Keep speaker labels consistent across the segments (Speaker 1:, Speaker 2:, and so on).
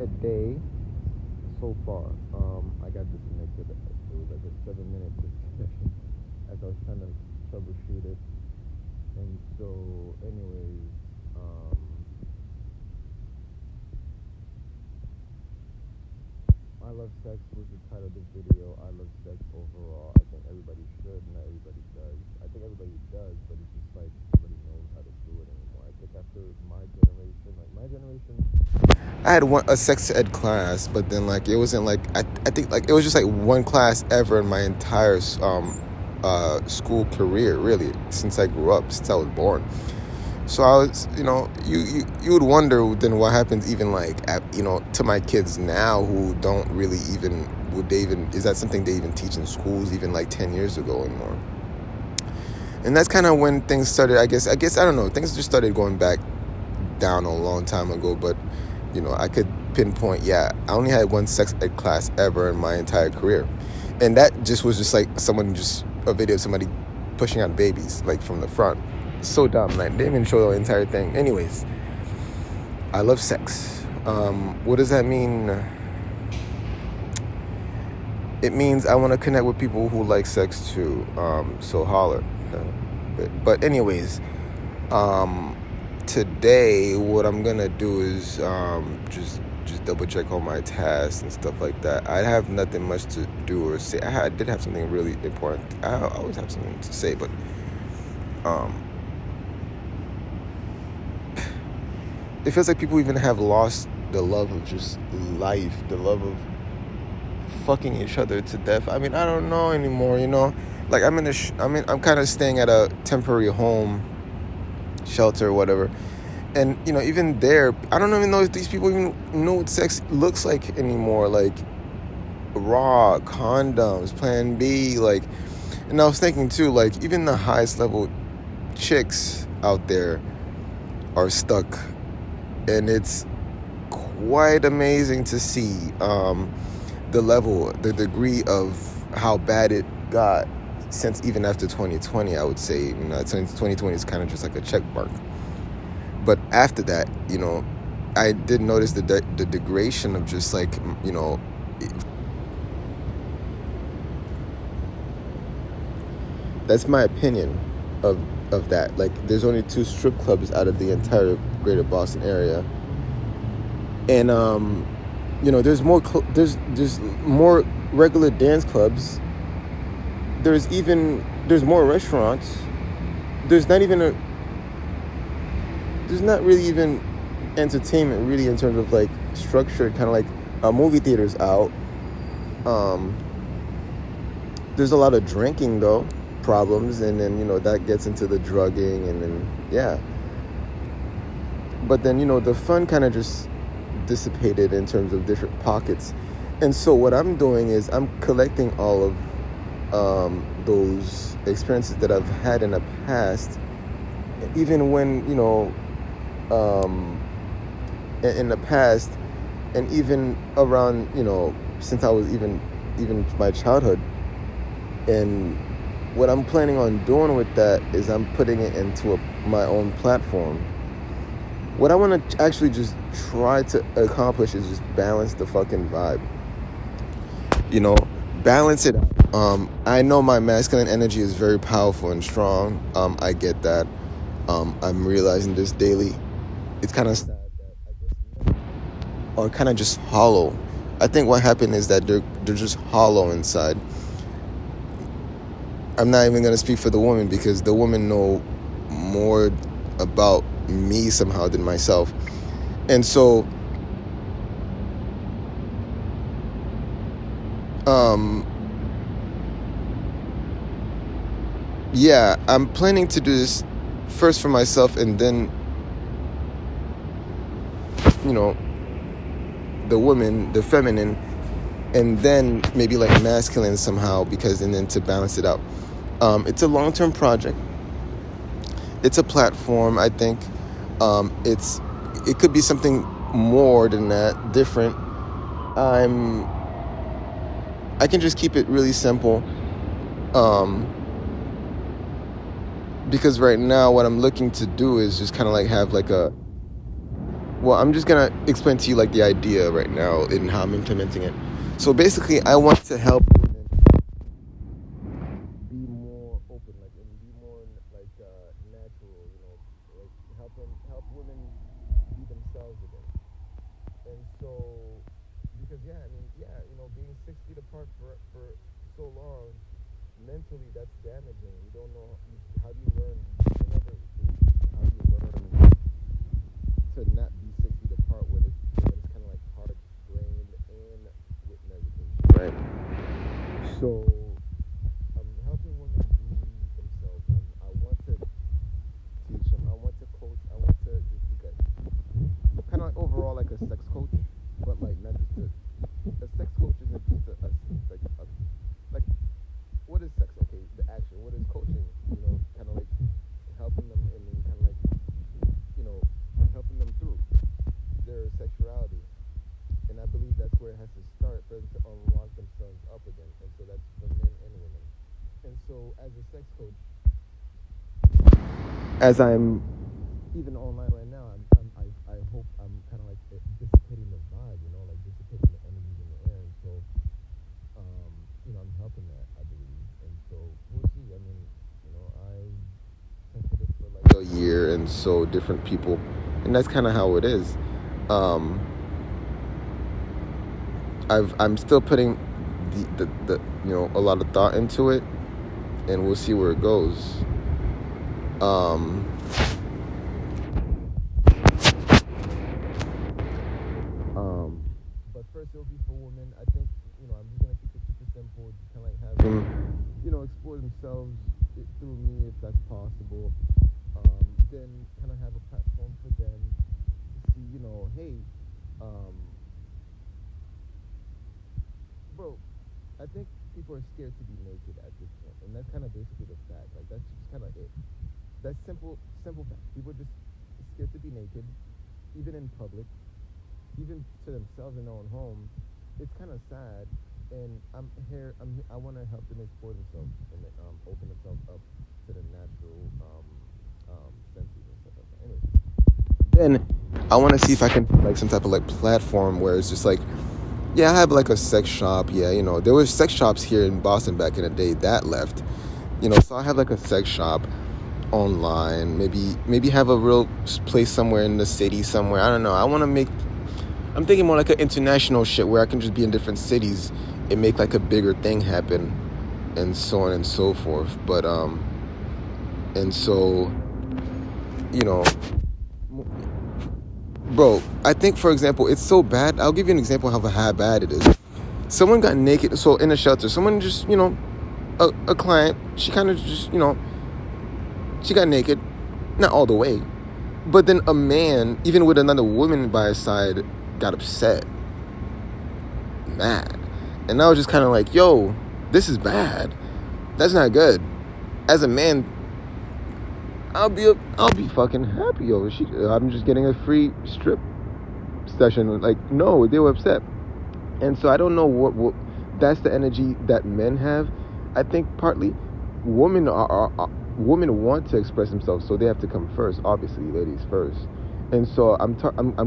Speaker 1: A day so far. I got disconnected. It was like a 7 minute disconnection as I was trying to troubleshoot it. And so, anyways, um, I love sex was the title of the video. I love sex overall. I think everybody should. Not everybody does. I think everybody does, but it's just like nobody knows how to do it anymore. I think after my generation, like my generation, I had a sex ed class, but then like it wasn't like I think like it was just like one class ever in my entire school career, really, since I grew up, since I was born. So I was, you would wonder then what happens even like to my kids now who don't really even is that something they even teach in schools even like 10 years ago anymore? And that's kind of when things started. I guess I don't know. Things just started going back down a long time ago, but I could pinpoint, I only had one sex ed class ever in my entire career. And that just was just like a video of somebody pushing out babies, like from the front. So dumb. Like, they didn't even show the entire thing. Anyways, I love sex. What does that mean? It means I want to connect with people who like sex too. So holler. But anyways, today what I'm gonna do is just double check all my tasks and stuff like that. I have nothing much to do or say. I did have something really important. I always have something to say, but it feels like people even have lost the love of just life, the love of fucking each other to death. I mean, I don't know anymore. Like I'm kind of staying at a temporary home, shelter, or whatever. And, even there, I don't even know if these people even know what sex looks like anymore. Like, raw, condoms, plan B, like, and I was thinking, too, like, even the highest level chicks out there are stuck. And it's quite amazing to see the level, the degree of how bad it got since even after 2020, I would say. 2020 is kind of just like a check mark. But after that, I did notice the degradation of just like, that's my opinion of that. Like, there's only 2 strip clubs out of the entire greater Boston area. And, there's more, there's more regular dance clubs. There's more restaurants. There's not really even entertainment really in terms of like structured, kind of like movie theaters out. There's a lot of drinking though, problems, and then that gets into the drugging, and then but then the fun kind of just dissipated in terms of different pockets. And so what I'm doing is I'm collecting all of those experiences that I've had in the past, even when in the past, and even around since I was even my childhood. And what I'm planning on doing with that is I'm putting it into my own platform. What I want to actually just try to accomplish is just balance the fucking vibe. Balance it out. I know my masculine energy is very powerful and strong. I get that. I'm realizing this daily. It's kind of sad that I guess men are kind of just hollow. I think what happened is that they're just hollow inside. I'm not even going to speak for the woman, because the women know more about me somehow than myself. And so I'm planning to do this first for myself, and then the woman, the feminine, and then maybe like masculine somehow, and then to balance it out. It's a long-term project. It's a platform, I think. It could be something more than that, different. I can just keep it really simple. Because right now what I'm looking to do is just kind of like have like well, I'm just gonna explain to you like the idea right now and how I'm implementing it. So basically, I want to help women be more open, like, and be more like natural, like help women be themselves again. And so, because yeah, I mean, yeah, being 6 feet apart for so long, mentally that's damaging. You don't know how do you learn. How do you learn to not be 6 feet apart when it's kind of like hard grained and with meditation, right? So I'm helping women be themselves. I want to teach them. I want to coach. I want to just be kind of like overall like a sex coach, but like not just a sex coach isn't just like what is sex? Okay, the action. What is coaching? Kind of like helping them and then kind of like helping them through their sexuality. And I believe that's where it has to start for them to unlock themselves up again. And so that's for men and women. And so as a sex coach, as I'm even online right now, I hope I'm kind of like dissipating the vibe, like dissipating the energies in the air. And so, I'm helping that, I believe. And so we'll see. I mean, I've tested it for like a year, and so different people, and that's kind of how it is. I'm still putting the a lot of thought into it, and we'll see where it goes. But first it'll be for women. I think, I'm just gonna keep it super simple, just kinda like have them, explore themselves through me if that's possible. Then kinda have a platform for them to see, hey, bro, I think people are scared to be naked at this point, and that's kind of basically the fact. Like, that's just kind of it. That's simple fact. People are just scared to be naked, even in public, even to themselves in their own home. It's kind of sad, and I want to help them explore themselves and open themselves up to the natural senses and stuff like that. Anyway, then I want to see if I can like some type of like platform where it's just like, yeah, I have like a sex shop. Yeah, there were sex shops here in Boston back in the day that left. So I have like a sex shop online. Maybe have a real place somewhere in the city somewhere. I don't know. I'm thinking more like an international shit where I can just be in different cities and make like a bigger thing happen, and so on and so forth. But and so, bro, I think, for example, it's so bad. I'll give you an example of how bad it is. Someone got naked. So in a shelter, someone just, a client, she kind of just, she got naked. Not all the way. But then a man, even with another woman by his side, got upset. Mad. And I was just kind of like, yo, this is bad. That's not good. As a man, I'll be fucking happy over shit. I'm just getting a free strip session. Like, no, they were upset. And so I don't know what that's the energy that men have. I think partly women women want to express themselves, so they have to come first. Obviously, ladies first. And so I'm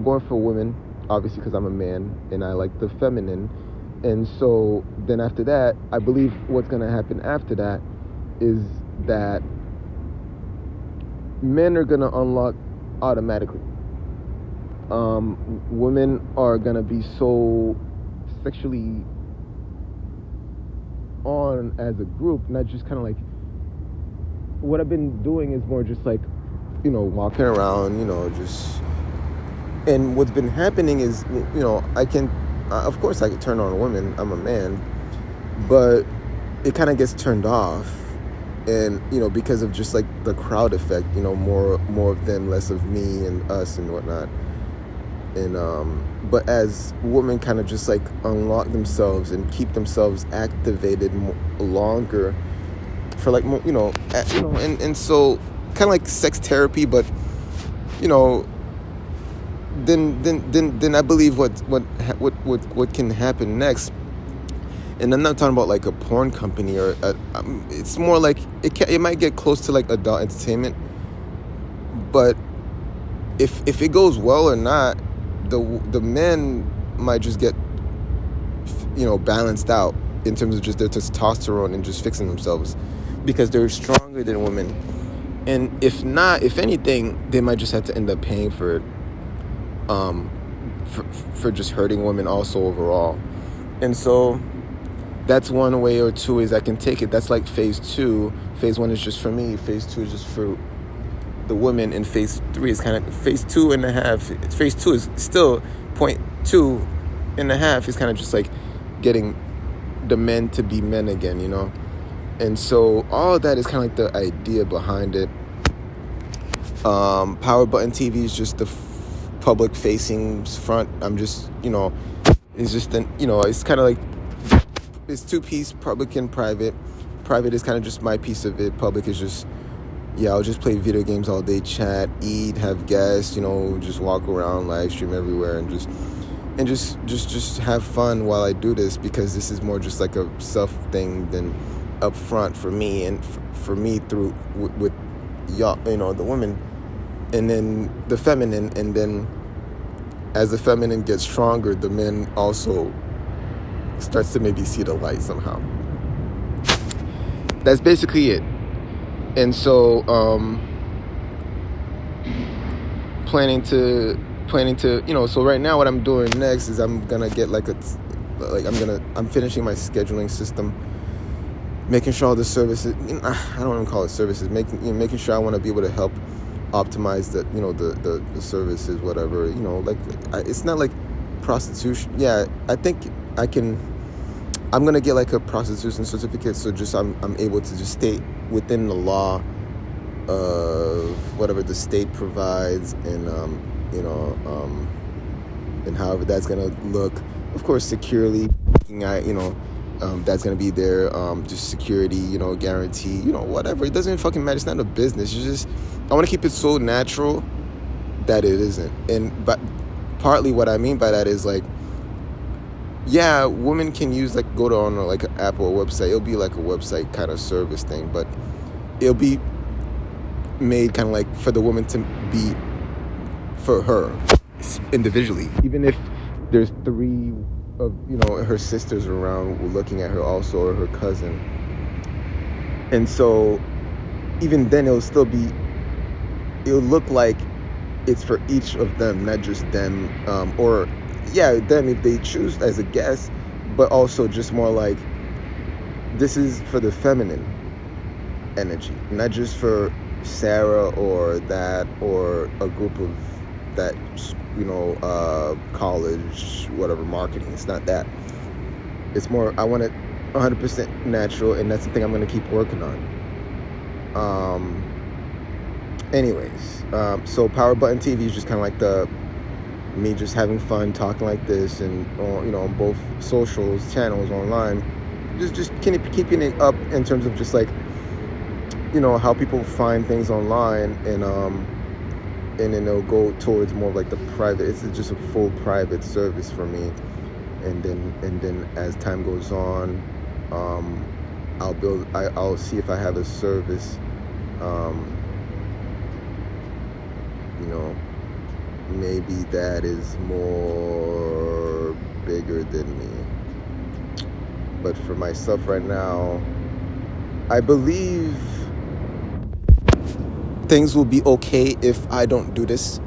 Speaker 1: going for women, obviously, because I'm a man and I like the feminine. And so then after that, I believe what's going to happen after that is that men are going to unlock automatically. Women are going to be so sexually on as a group, not just kind of like, what I've been doing is more just like, walking around, just, and what's been happening is, I can, of course I can turn on a woman, I'm a man, but it kind of gets turned off, and, because of just like the crowd effect, more of them, less of me and us and whatnot. And but as women kind of just like unlock themselves and keep themselves activated longer for like more, and so kind of like sex therapy, but then I believe what can happen next. And I'm not talking about like a porn company or it's more like it might get close to like adult entertainment, but if it goes well or not, the men might just get, balanced out in terms of just their testosterone and just fixing themselves because they're stronger than women. And if not, if anything, they might just have to end up paying for it, for just hurting women also overall. And so that's one way, or two ways I can take it. That's like phase 2. Phase 1 is just for me. Phase 2 is just for the women, and phase 3 is kind of phase 2.5. Phase 2 is still 0.2.5 is kind of just like getting the men to be men again, And so all of that is kind of like the idea behind it. PowerButton TV is just the public facing front. I'm just, it's just it's kind of like, it's 2-piece, public and private. Private is kind of just my piece of it. Public is just, I'll just play video games all day, chat, eat, have guests, just walk around, live stream everywhere, and just have fun while I do this, because this is more just like a self thing than up front for me, and for me through with y'all, the women, and then the feminine, and then as the feminine gets stronger, the men also starts to maybe see the light somehow. That's basically it. And so planning to so right now what I'm doing next is I'm gonna get I'm finishing my scheduling system, making sure all the services, I don't even call it services, making sure I want to be able to help optimize the services, whatever, it's not like prostitution. I think I'm gonna get like a prostitution certificate, so just I'm able to just stay within the law of whatever the state provides, and and however that's gonna look, of course, securely. That's gonna be there, just security, guarantee, whatever. It doesn't fucking matter. It's not a business. I want to keep it so natural that it isn't. But partly what I mean by that is like, women can use go to on like an app or a website. It'll be like a website kind of service thing, but it'll be made kind of like for the woman to be for her individually. Even if there's 3 of her sisters around looking at her also, or her cousin, and so even then it'll look like it's for each of them, not just them, or them if they choose as a guest, but also just more like this is for the feminine energy, not just for Sarah or that, or a group of that, college, whatever, marketing. It's not that. It's more, I want it 100% natural, and that's the thing I'm going to keep working on. So PowerButton TV is just kind of like me just having fun, talking like this, and on both socials, channels, online, just keeping it up in terms of just like, how people find things online, and then they'll go towards more of like the private. It's just a full private service for me, and then as time goes on, I'll see if I have a service, maybe that is more bigger than me. But for myself right now, I believe things will be okay if I don't do this.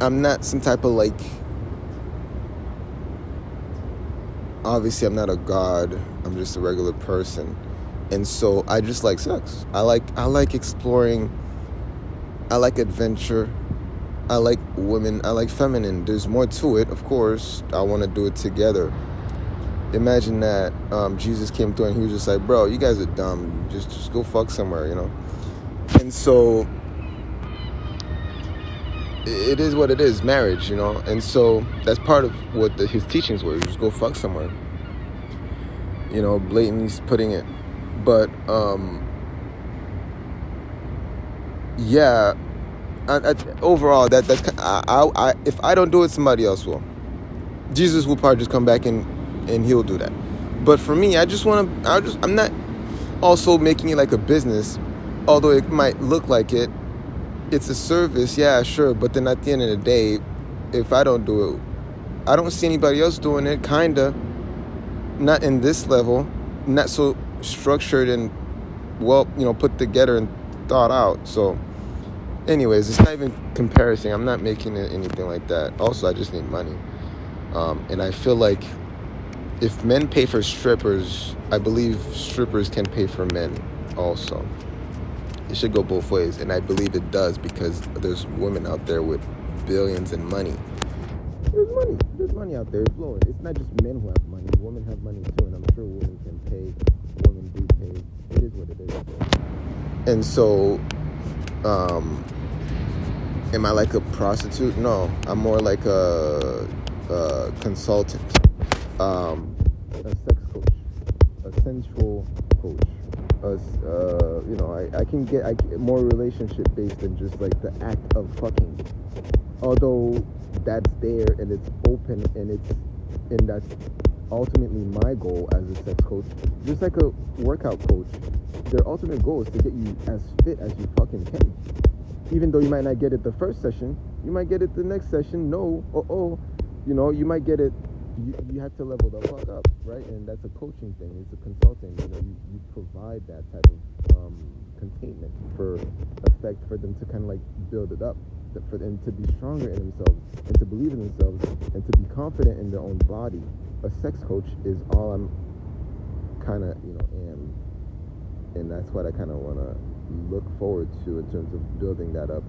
Speaker 1: I'm not some type of obviously I'm not a god. I'm just a regular person. And so I just like sex. I like exploring. I like adventure. I like women. I like feminine. There's more to it, of course. I want to do it together. Imagine that Jesus came through and he was just like, bro, you guys are dumb. Just go fuck somewhere, And so it is what it is, marriage, And so that's part of what his teachings were. Just go fuck somewhere. Blatantly putting it. But overall, that's if I don't do it, somebody else will. Jesus will probably just come back and he'll do that. But for me, I'm not also making it like a business, although it might look like it. it's a service, yeah, sure. But then at the end of the day, if I don't do it, I don't see anybody else doing it, kinda. Not in this level, not so structured and well, put together and thought out. So anyways, it's not even comparison. I'm not making it anything like that. Also, I just need money. And I feel like if men pay for strippers, I believe strippers can pay for men also. It should go both ways, and I believe it does, because there's women out there with billions in money. There's money out there flowing. It's not just men who have money. Women have money too, and I'm sure women can pay. Women do pay. It is what it is. And so, am I like a prostitute? No, I'm more like a consultant, a sex coach, a sensual coach. I can get more relationship based than just like the act of fucking. Although that's there and it's open and that's ultimately my goal as a sex coach. Just like a workout coach, their ultimate goal is to get you as fit as you fucking can. Even though you might not get it the first session, you might get it the next session. You might get it. You have to level the fuck up, right? And that's a coaching thing. It's a consulting. You provide that type of containment for effect for them to kind of like build it up, for them to be stronger in themselves and to believe in themselves and to be confident in their own body. A sex coach is all I'm kind of am, and that's what I kind of want to look forward to in terms of building that up.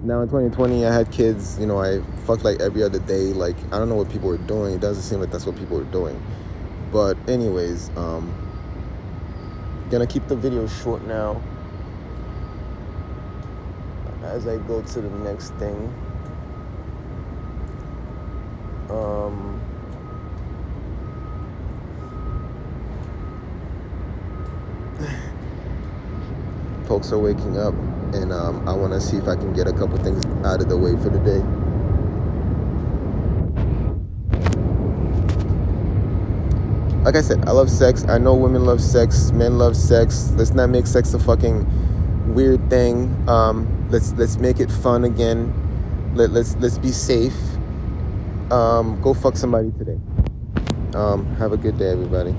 Speaker 1: Now in 2020, I had kids, I fucked like every other day. Like, I don't know what people were doing. It doesn't seem like that's what people were doing. But anyways, gonna keep the video short now as I go to the next thing. Folks are waking up, and I want to see if I can get a couple things out of the way for the day. Like I said, I love sex. I know women love sex. Men love sex. Let's not make sex a fucking weird thing. Let's make it fun again. Let's be safe. Go fuck somebody today. Have a good day, everybody.